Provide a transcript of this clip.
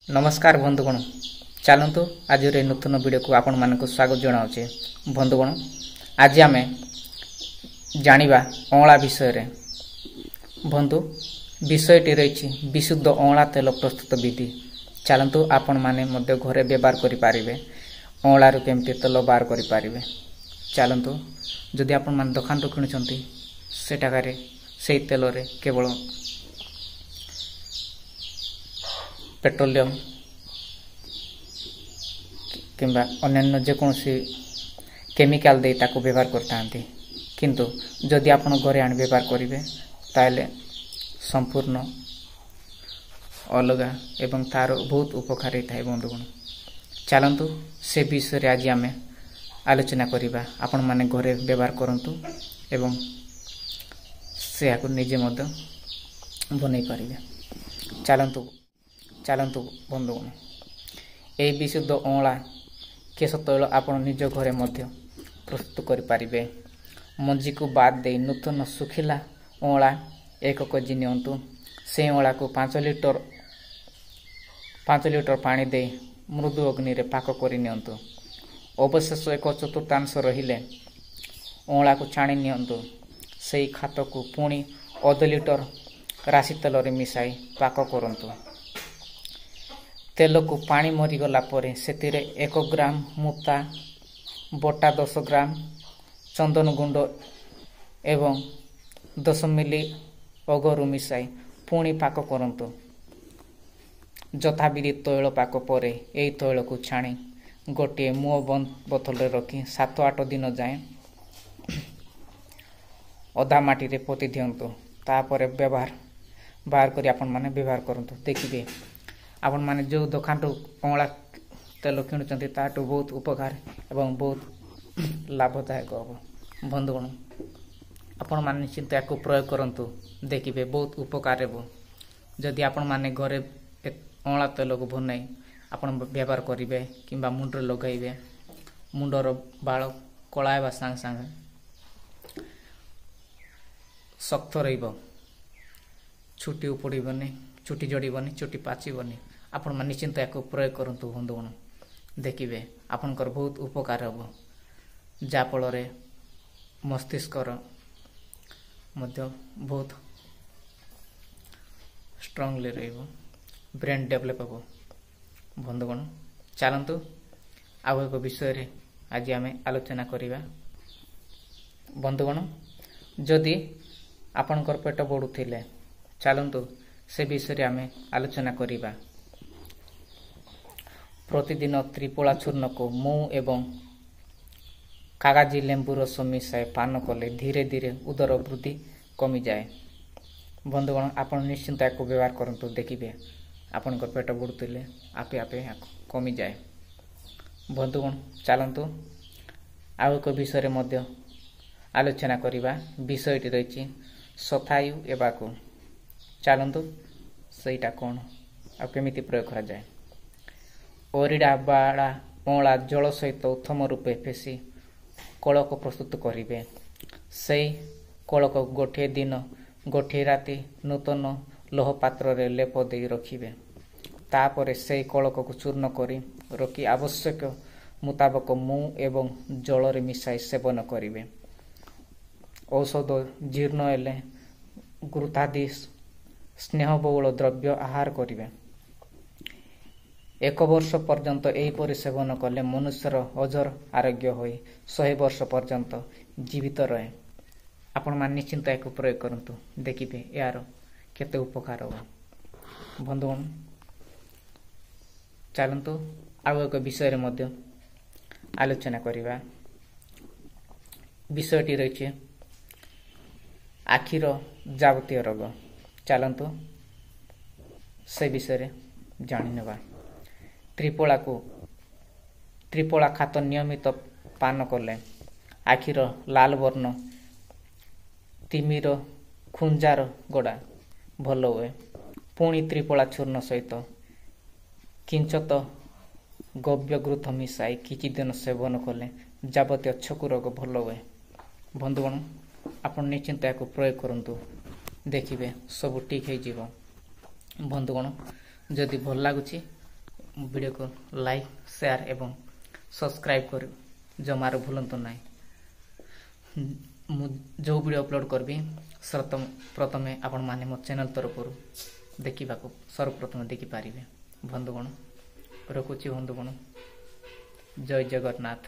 नमस्कार बंधुगण चलतु आज नूतन वीडियो को आपण मानक स्वागत जनाऊे बंधुगण आज आम जानिबा अँला विषय रे बंधु विषयटी रही विशुद्ध अँला तेल प्रस्तुत विधि चलतु आपण माने मध्य घरे व्यवहार करि पारिबे अँलारू केमती तेल बाहर करि पारिबे चलतु जदि आपण माने दुकान रू किणुचंती सेठाकारे सेई तेल रे केवल पेट्रोलियम किंबा अन्य जेकोसी केमिकल दे ताको व्यवहार करता किंतु जदि आपण घरे आन व्यवहार करेंगे ताले संपूर्ण अलग एवं तार बहुत उपकार होता है बंधुगण चलतु से विषय आज आम आलोचना करवा आपण माने घरे व्यवहार करंतु एवं से निजे मध्य बन पारे चलतु बंधुगण ए विशुद्ध अँला केश तैल आपण निज घरे मध्य प्रस्तुत करें मंजी को बाद दे नूतन सुखिला अँला 1 केजी नियंतु से अँला को 5 लिटर पानी दे मृदु अग्नि रे पाक करि नियंतु अवशेष 1/4 रहिले अँला को छाणी नियंतु सेई खात को पुणी 1/2 लिटर राशि तेल रे मिसाई पाक करंतु तेल को पानी मरीगला से 1 ग्राम मुता बटा 10 ग्राम चंदन गुंड एवं 10 मिली अगरू मिसाई पुणी पाक करंतु जथाविधि तैल पाक पर यही तैल को छाणी गोटे मुह बंद बोतल रे रखी 7-8 दिन जाए अधा माटी रे पोती दियंतु तापर बाहर करी आपण माने व्यवहार करंतु देखिबे आपण माने जो दुकान रो अँला तेल किणुचंती ताटू बहुत उपकार एवं बहुत लाभदायक हम बंधुगण आपण माने निश्चित याको प्रयोग करंतु देखिबे बहुत उपकार हेबो जदि आपण माने घरे अँला तेल को बनाई आपण व्यवहार करिवे किंबा मुंड लगाइबे मुंडर बाल कलाइबा संग संग शक्त रहिबो छुट्टी उपड़बनी चुटी जड़बनी चुटी पाचबनी आपण माने निश्चिंत याको प्रयोग करंतु बंधुगण देखिबे आपनकर बहुत उपकार हम जाफल मस्तिष्क मध्य बहुत स्ट्रांगली रहिबो ब्रेन डेवलप हम बंधुगण चलतु आउ एक विषय रे आज आम आलोचना करिबा बंधुगण जदि आपनकर पेट बढ़ुथिले चलतु से विषय आम आलोचना करिबा प्रतिदिन त्रिपोला चूर्ण को मुँह एवं कागजी लेंबू रस मिसाए पान कले धीरे धीरे उदर वृद्धि कमी जाए बंधुगण आपण निश्चिंत या व्यवहार करंतु देखिबे आपण पेट बुड़ुले आपे आपे कमी जाए बंधुगण चलतु आउ एक विषय मध्य आलोचना करिबा विषयटी रही शतायु एबाकू चलतु सहीटा कौन आ केमिति प्रयोग करा जाए ओरिडा बाड़ा अँला जल सहित उत्तम रूपे फेसी कलक प्रस्तुत करेंगे से कलक गोटे दिन गोटे राति नूतन लोह पात्र रे लेप दे रखिबे तापर से कलक को चूर्ण करी रखी आवश्यक मुताबक मुँह एवं जल रे मिसाई सेवन करेंगे औषध जीर्ण हेले गुरुतादि स्नेहबहुल द्रव्य आहार करेंगे 1 वर्ष पर्यंत एहीपरि सेवन कले मनुष्यर अजर आरोग्य हो 100 वर्ष पर्यंत जीवित रहे आपण मान निश्चिंत एक प्रयोग करंतु देखिबे यार केते उपकार हो बंधुगण चलतु आउ एक विषय रे मध्य आलोचना करिबा विषयटी रही आखिर जावतीय रोग चलतु से विषय जानिनेबा त्रिपोला खात नियमित पान कले आखिर लाल वर्ण तिमिर खुंजार गोड़ा भल हुए पुणी त्रिपोला चूर्ण सहित किंचत गव्यघृत मिसाई किछि दिन सेवन कले जावतीय छकु रोग भल हुए बंधुगण आपण निश्चिंत या प्रयोग करंतु देखिबे सब ठीक है जीव बंधुगण जदि भल लगुच ଭିଡ଼ିଓକୁ ଲାଇକ୍ ସେୟାର ଏବଂ ସବସ୍କ୍ରାଇବ୍ କରି ଜମାରୁ ଭୁଲନ୍ତୁ ନାହିଁ। ମୁଁ ଯେଉଁ ଭିଡ଼ିଓ ଅପଲୋଡ଼ କରିବି ପ୍ରଥମେ ଆପଣମାନେ ମୋ ଚ୍ୟାନେଲ୍ ତରଫରୁ ଦେଖିବାକୁ ସର୍ବପ୍ରଥମେ ଦେଖିପାରିବେ। ବନ୍ଧୁଗଣ ରଖୁଛି। ବନ୍ଧୁଗଣ ଜୟ ଜଗନ୍ନାଥ।